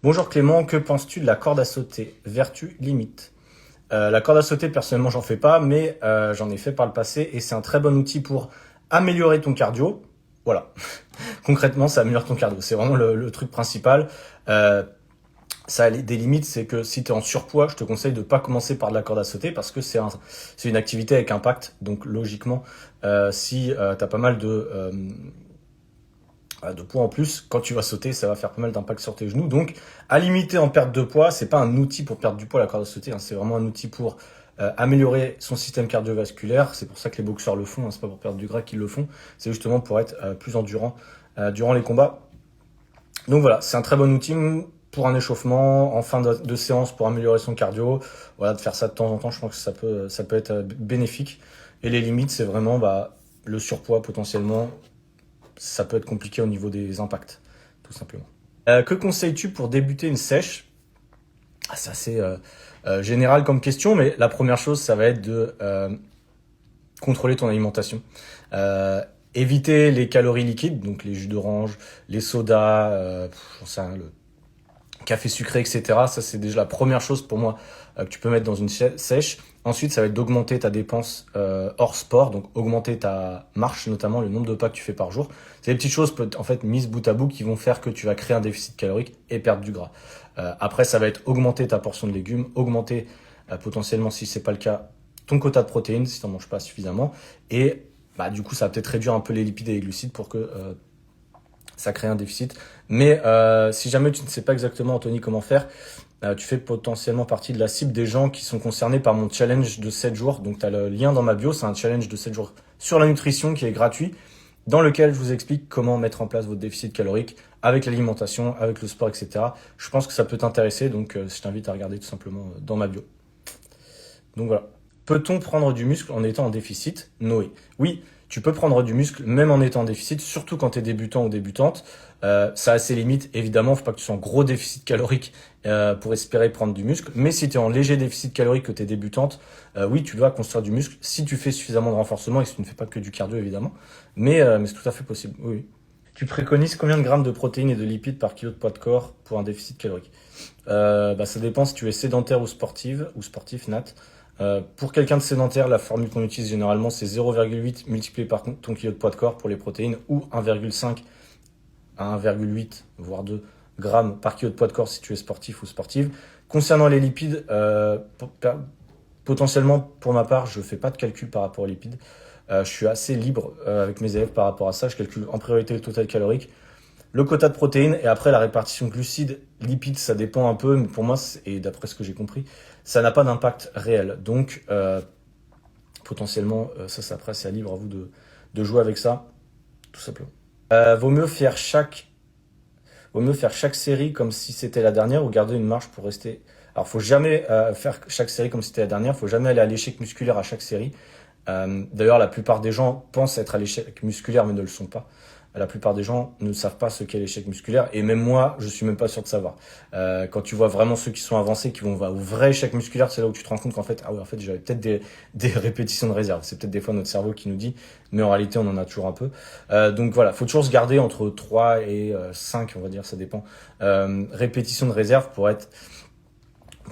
Bonjour Clément, que penses-tu de la corde à sauter? Vertu limite. La corde à sauter, personnellement, j'en fais pas, mais j'en ai fait par le passé et c'est un très bon outil pour améliorer ton cardio. Voilà, concrètement, ça améliore ton cardio. C'est vraiment le truc principal. Euh, Ça a des limites, c'est que si tu es en surpoids, je te conseille de pas commencer par de la corde à sauter parce que c'est une activité avec impact. Donc logiquement, si tu as pas mal de poids en plus, quand tu vas sauter, ça va faire pas mal d'impact sur tes genoux. Donc, à limiter en perte de poids, c'est pas un outil pour perdre du poids la corde à sauter, hein, c'est vraiment un outil pour améliorer son système cardiovasculaire. C'est pour ça que les boxeurs le font, hein, c'est pas pour perdre du gras qu'ils le font, c'est justement pour être plus endurant durant les combats. Donc voilà, c'est un très bon outil pour un échauffement, en fin de séance pour améliorer son cardio. Voilà, de faire ça de temps en temps, je pense que ça peut être bénéfique. Et les limites, c'est vraiment le surpoids potentiellement, ça peut être compliqué au niveau des impacts, tout simplement. Que conseilles-tu pour débuter une sèche? C'est assez général comme question, mais la première chose, ça va être de contrôler ton alimentation. Euh, Éviter les calories liquides, donc les jus d'orange, les sodas, j'en sais rien, le café sucré, etc. Ça, c'est déjà la première chose pour moi que tu peux mettre dans une sèche. Ensuite, ça va être d'augmenter ta dépense hors sport, donc augmenter ta marche, notamment le nombre de pas que tu fais par jour. C'est des petites choses, en fait, mises bout à bout, qui vont faire que tu vas créer un déficit calorique et perdre du gras. Après, ça va être augmenter ta portion de légumes, augmenter potentiellement, si c'est pas le cas, ton quota de protéines, si tu n'en manges pas suffisamment. Et du coup, ça va peut-être réduire un peu les lipides et les glucides pour que ça crée un déficit. Mais si jamais tu ne sais pas exactement, Anthony, comment faire, tu fais potentiellement partie de la cible des gens qui sont concernés par mon challenge de 7 jours. Donc tu as le lien dans ma bio, c'est un challenge de 7 jours sur la nutrition qui est gratuit, dans lequel je vous explique comment mettre en place votre déficit calorique avec l'alimentation, avec le sport, etc. Je pense que ça peut t'intéresser, donc je t'invite à regarder tout simplement dans ma bio. Donc voilà. Peut-on prendre du muscle en étant en déficit? Noé. Oui, tu peux prendre du muscle même en étant en déficit, surtout quand tu es débutant ou débutante. Ça a ses limites, évidemment, faut pas que tu sois en gros déficit calorique pour espérer prendre du muscle. Mais si tu es en léger déficit calorique, que tu es débutante, oui, tu dois construire du muscle si tu fais suffisamment de renforcement et si tu ne fais pas que du cardio, évidemment. Mais c'est tout à fait possible, oui, oui. Tu préconises combien de grammes de protéines et de lipides par kilo de poids de corps pour un déficit calorique? Ça dépend si tu es sédentaire ou sportive ou sportif, Nat. Pour quelqu'un de sédentaire, la formule qu'on utilise généralement, c'est 0,8 multiplié par ton kilo de poids de corps pour les protéines ou 1,5 à 1,8 voire 2 grammes par kilo de poids de corps si tu es sportif ou sportive. Concernant les lipides, potentiellement pour ma part, je ne fais pas de calcul par rapport aux lipides. Je suis assez libre avec mes élèves par rapport à ça. Je calcule en priorité le total calorique, le quota de protéines et après la répartition glucides, lipides, ça dépend un peu, mais pour moi, et d'après ce que j'ai compris, ça n'a pas d'impact réel. Donc, potentiellement, ça, après, c'est libre à vous de jouer avec ça, tout simplement. Vaut mieux faire chaque série comme si c'était la dernière ou garder une marge pour rester. Alors, faut jamais faire chaque série comme si c'était la dernière, faut jamais aller à l'échec musculaire à chaque série. D'ailleurs, la plupart des gens pensent être à l'échec musculaire mais ne le sont pas. La plupart des gens ne savent pas ce qu'est l'échec musculaire et même moi, je suis même pas sûr de savoir. Quand tu vois vraiment ceux qui sont avancés, qui vont au vrai échec musculaire, c'est là où tu te rends compte qu'en fait, ah ouais, en fait, j'avais peut-être des répétitions de réserve. C'est peut-être des fois notre cerveau qui nous dit, mais en réalité, on en a toujours un peu. Donc voilà, faut toujours se garder entre 3 et 5, on va dire, ça dépend. Répétitions de réserve pour être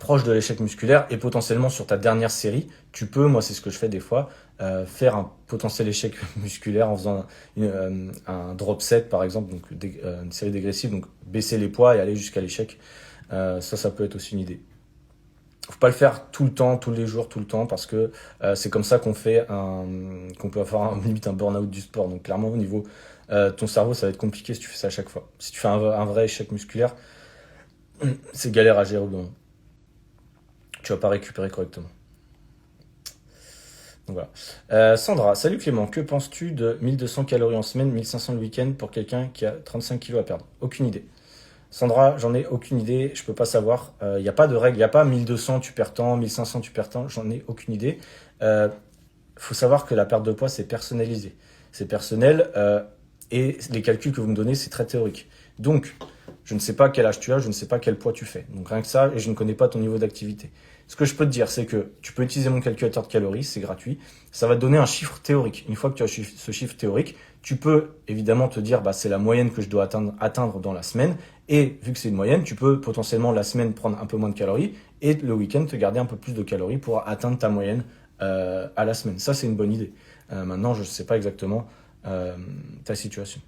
proche de l'échec musculaire et potentiellement sur ta dernière série, tu peux, moi c'est ce que je fais des fois, faire un potentiel échec musculaire en faisant un drop set par exemple, donc une série dégressive, donc baisser les poids et aller jusqu'à l'échec. Ça peut être aussi une idée. Faut pas le faire tout le temps, tous les jours, tout le temps, parce que c'est comme ça qu'on peut avoir limite un burn-out du sport. Donc clairement au niveau ton cerveau, ça va être compliqué si tu fais ça à chaque fois. Si tu fais un vrai échec musculaire, c'est galère à gérer au bout d'un moment. Tu vas pas récupérer correctement. Donc voilà. Sandra, salut Clément, que penses-tu de 1200 calories en semaine, 1500 le week-end pour quelqu'un qui a 35 kilos à perdre? Aucune idée. Sandra, j'en ai aucune idée, je peux pas savoir. Il n'y a pas de règle, il n'y a pas 1200 tu perds tant, 1500 tu perds tant, j'en ai aucune idée. Euh, Faut savoir que la perte de poids c'est personnalisé. C'est personnel et les calculs que vous me donnez c'est très théorique. Donc, je ne sais pas quel âge tu as, je ne sais pas quel poids tu fais. Donc rien que ça, et je ne connais pas ton niveau d'activité. Ce que je peux te dire, c'est que tu peux utiliser mon calculateur de calories, c'est gratuit. Ça va te donner un chiffre théorique. Une fois que tu as ce chiffre théorique, tu peux évidemment te dire, c'est la moyenne que je dois atteindre dans la semaine. Et vu que c'est une moyenne, tu peux potentiellement la semaine prendre un peu moins de calories et le week-end te garder un peu plus de calories pour atteindre ta moyenne à la semaine. Ça, c'est une bonne idée. Maintenant, je ne sais pas exactement ta situation.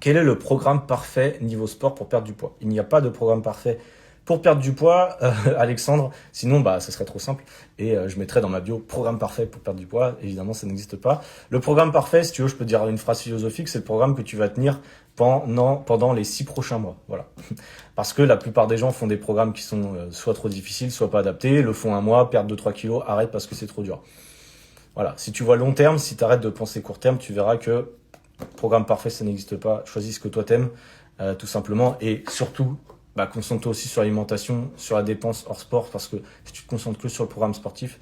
Quel est le programme parfait niveau sport pour perdre du poids? Il n'y a pas de programme parfait pour perdre du poids, Alexandre. Sinon, ça serait trop simple. Et je mettrais dans ma bio programme parfait pour perdre du poids. Évidemment, ça n'existe pas. Le programme parfait, si tu veux, je peux te dire une phrase philosophique, c'est le programme que tu vas tenir pendant les 6 prochains mois. Voilà. Parce que la plupart des gens font des programmes qui sont soit trop difficiles, soit pas adaptés, le font un mois, perdent 2-3 kilos, arrête parce que c'est trop dur. Voilà. Si tu vois long terme, si tu arrêtes de penser court terme, tu verras que programme parfait, ça n'existe pas. Choisis ce que toi t'aimes, tout simplement. Et surtout, concentre-toi aussi sur l'alimentation, sur la dépense hors sport, parce que si tu te concentres que sur le programme sportif,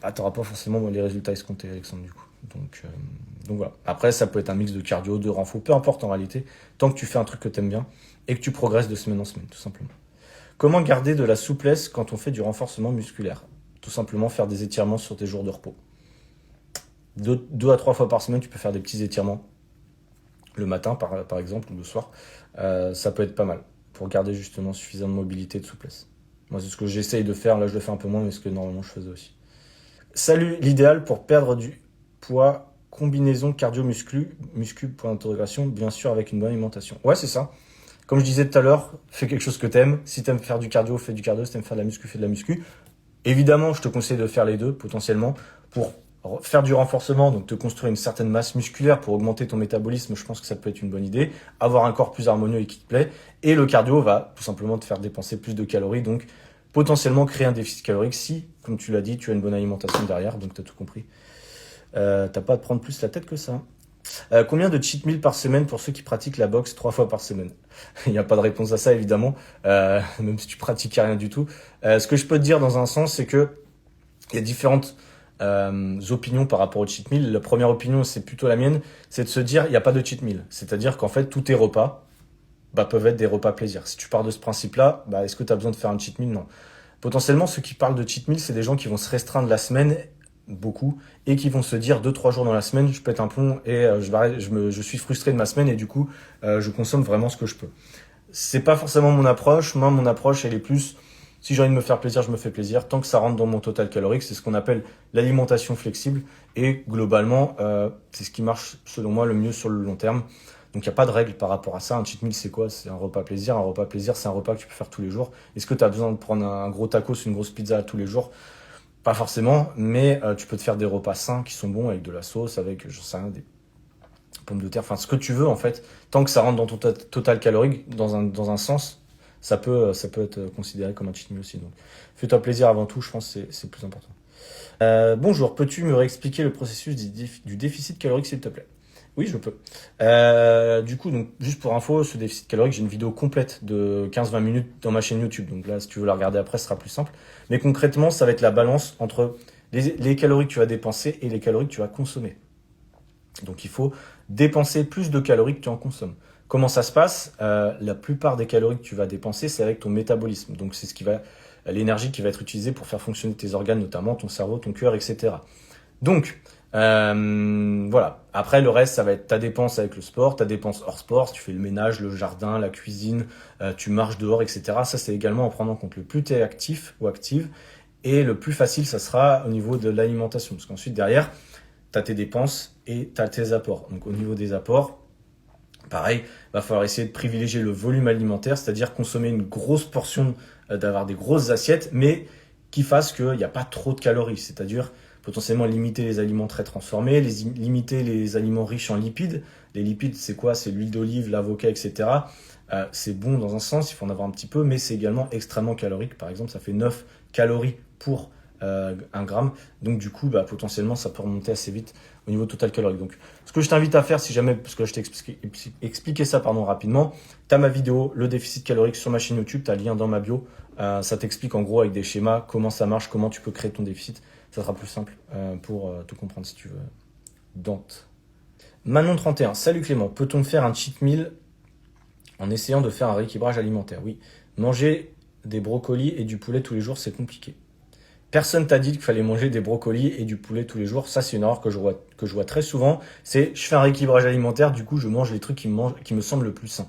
tu n'auras pas forcément les résultats escomptés, Alexandre, du coup. Donc voilà. Après, ça peut être un mix de cardio, de renfo, peu importe en réalité, tant que tu fais un truc que tu aimes bien et que tu progresses de semaine en semaine, tout simplement. Comment garder de la souplesse quand on fait du renforcement musculaire? Tout simplement faire des étirements sur tes jours de repos. 2 à 3 fois par semaine, tu peux faire des petits étirements. Le matin, par exemple, ou le soir. Ça peut être pas mal pour garder justement suffisamment de mobilité et de souplesse. Moi, c'est ce que j'essaye de faire. Là, je le fais un peu moins, mais ce que normalement je faisais aussi. Salut, l'idéal pour perdre du poids, combinaison cardio-muscu, point d'interrogation, bien sûr avec une bonne alimentation. Ouais, c'est ça. Comme je disais tout à l'heure, fais quelque chose que t'aimes. Si t'aimes faire du cardio, fais du cardio. Si t'aimes faire de la muscu, fais de la muscu. Évidemment, je te conseille de faire les deux, potentiellement, pour faire du renforcement, donc te construire une certaine masse musculaire pour augmenter ton métabolisme. Je pense que ça peut être une bonne idée. Avoir un corps plus harmonieux et qui te plaît. Et le cardio va tout simplement te faire dépenser plus de calories, donc potentiellement créer un déficit calorique si, comme tu l'as dit, tu as une bonne alimentation derrière, donc tu as tout compris. T'as pas à te prendre plus la tête que ça. Combien de cheat meals par semaine pour ceux qui pratiquent la boxe 3 fois par semaine? Il n'y a pas de réponse à ça, évidemment, même si tu pratiques rien du tout. Ce que je peux te dire dans un sens, c'est que il y a différentes opinions par rapport au cheat meal. La première opinion, c'est plutôt la mienne, c'est de se dire il n'y a pas de cheat meal. C'est-à-dire qu'en fait, tous tes repas peuvent être des repas plaisir. Si tu pars de ce principe-là, est-ce que tu as besoin de faire un cheat meal? Non. Potentiellement, ceux qui parlent de cheat meal, c'est des gens qui vont se restreindre la semaine, beaucoup, et qui vont se dire 2-3 jours dans la semaine, je pète un plomb et je suis frustré de ma semaine et du coup, je consomme vraiment ce que je peux. C'est pas forcément mon approche. Moi, mon approche, elle est plus... Si j'ai envie de me faire plaisir, je me fais plaisir. Tant que ça rentre dans mon total calorique, c'est ce qu'on appelle l'alimentation flexible. Et globalement, c'est ce qui marche, selon moi, le mieux sur le long terme. Donc, il n'y a pas de règle par rapport à ça. Un cheat meal, c'est quoi? C'est un repas plaisir. Un repas plaisir, c'est un repas que tu peux faire tous les jours. Est-ce que tu as besoin de prendre un gros tacos, une grosse pizza tous les jours? Pas forcément, mais tu peux te faire des repas sains qui sont bons avec de la sauce, avec, je sais rien, des pommes de terre, enfin ce que tu veux en fait. Tant que ça rentre dans ton total calorique, dans un sens, ça peut être considéré comme un cheat meal aussi. Donc, fais-toi plaisir avant tout, je pense que c'est le plus important. Bonjour, peux-tu me réexpliquer le processus du déficit calorique, s'il te plaît? Oui, je peux. Du coup, donc, juste pour info, ce déficit calorique, j'ai une vidéo complète de 15-20 minutes dans ma chaîne YouTube. Donc là, si tu veux la regarder après, ce sera plus simple. Mais concrètement, ça va être la balance entre les calories que tu vas dépenser et les calories que tu vas consommer. Donc il faut dépenser plus de calories que tu en consommes. Comment ça se passe? La plupart des calories que tu vas dépenser, c'est avec ton métabolisme. Donc c'est l'énergie qui va être utilisée pour faire fonctionner tes organes, notamment ton cerveau, ton cœur, etc. Donc voilà. Après le reste, ça va être ta dépense avec le sport, ta dépense hors sport. Si tu fais le ménage, le jardin, la cuisine, tu marches dehors, etc. Ça c'est également à prendre en compte. Le plus tu es actif ou active, et le plus facile, ça sera au niveau de l'alimentation. Parce qu'ensuite derrière, tu as tes dépenses et tu as tes apports. Donc au niveau des apports, pareil, va falloir essayer de privilégier le volume alimentaire, c'est-à-dire consommer une grosse portion, d'avoir des grosses assiettes, mais qui fasse qu'il n'y a pas trop de calories. C'est-à-dire potentiellement limiter les aliments très transformés, limiter les aliments riches en lipides. Les lipides, c'est quoi? C'est l'huile d'olive, l'avocat, etc. C'est bon dans un sens, il faut en avoir un petit peu, mais c'est également extrêmement calorique. Par exemple, ça fait 9 calories pour 1 gramme. Donc du coup, potentiellement, ça peut remonter assez vite au niveau total calorique. Donc ce que je t'invite à faire, si jamais, parce que je t'ai expliqué ça rapidement, tu as ma vidéo, le déficit calorique sur ma chaîne YouTube, tu as le lien dans ma bio. Ça t'explique en gros avec des schémas comment ça marche, comment tu peux créer ton déficit. Ça sera plus simple pour tout comprendre si tu veux. Dante. Manon 31, salut Clément, peut-on faire un cheat meal en essayant de faire un rééquilibrage alimentaire? Oui, manger des brocolis et du poulet tous les jours, c'est compliqué. Personne t'a dit qu'il fallait manger des brocolis et du poulet tous les jours. Ça, c'est une erreur que je vois très souvent. C'est je fais un rééquilibrage alimentaire, du coup, je mange les trucs qui me semblent le plus sains.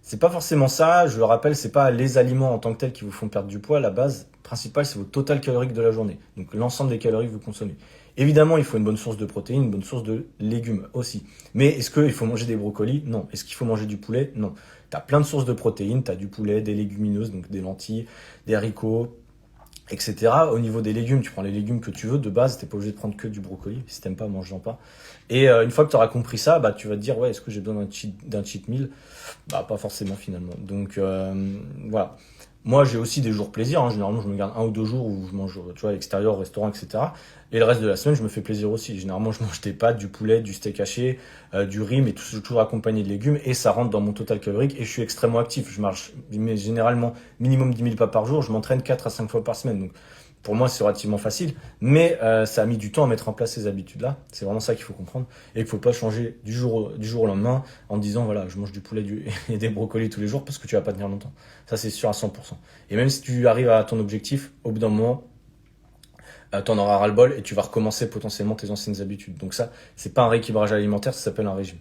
C'est pas forcément ça, je le rappelle, c'est pas les aliments en tant que tels qui vous font perdre du poids. La base principale, c'est votre total calorique de la journée. Donc l'ensemble des calories que vous consommez. Évidemment, il faut une bonne source de protéines, une bonne source de légumes aussi. Mais est-ce qu'il faut manger des brocolis? Non. Est-ce qu'il faut manger du poulet? Non. Tu as plein de sources de protéines, tu as du poulet, des légumineuses, donc des lentilles, des haricots, etc. Au niveau des légumes, tu prends les légumes que tu veux. De base, t'es pas obligé de prendre que du brocoli. Si t'aimes pas, mange-en pas. Et une fois que tu auras compris ça, bah, tu vas te dire, ouais, est-ce que j'ai besoin d'un cheat meal? Bah, pas forcément finalement. Donc voilà. Moi, j'ai aussi des jours plaisir, hein. Généralement, je me garde 1 ou 2 jours où je mange, tu vois, à l'extérieur, au restaurant, etc. Et le reste de la semaine, je me fais plaisir aussi. Généralement, je mange des pâtes, du poulet, du steak haché, du riz, mais toujours accompagné de légumes. Et ça rentre dans mon total calorique. Et je suis extrêmement actif. Je marche mais généralement minimum 10 000 pas par jour. Je m'entraîne 4 à 5 fois par semaine. Donc, pour moi, c'est relativement facile. Mais ça a mis du temps à mettre en place ces habitudes-là. C'est vraiment ça qu'il faut comprendre. Et qu'il ne faut pas changer du jour au lendemain en disant, voilà, je mange du poulet et des brocolis tous les jours parce que tu vas pas tenir longtemps. Ça, c'est sûr à 100%. Et même si tu arrives à ton objectif, au bout d'un moment, tu en auras ras-le-bol et tu vas recommencer potentiellement tes anciennes habitudes. Donc ça, c'est pas un rééquilibrage alimentaire, ça s'appelle un régime.